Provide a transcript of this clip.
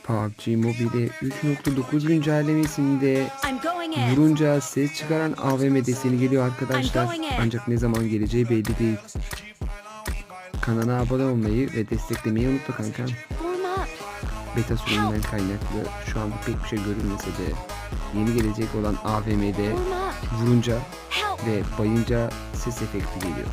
PUBG Mobile 3.9 güncellemesinde vurunca ses çıkaran AVM deseni geliyor arkadaşlar. Ancak ne zaman geleceği belli değil. Kanala abone olmayı ve desteklemeyi unutma kanka. Beta sürümünden kaynaklı şu anda pek bir şey görülmese de yeni gelecek olan AVM'de vurunca ve bayınca ses efekti geliyor.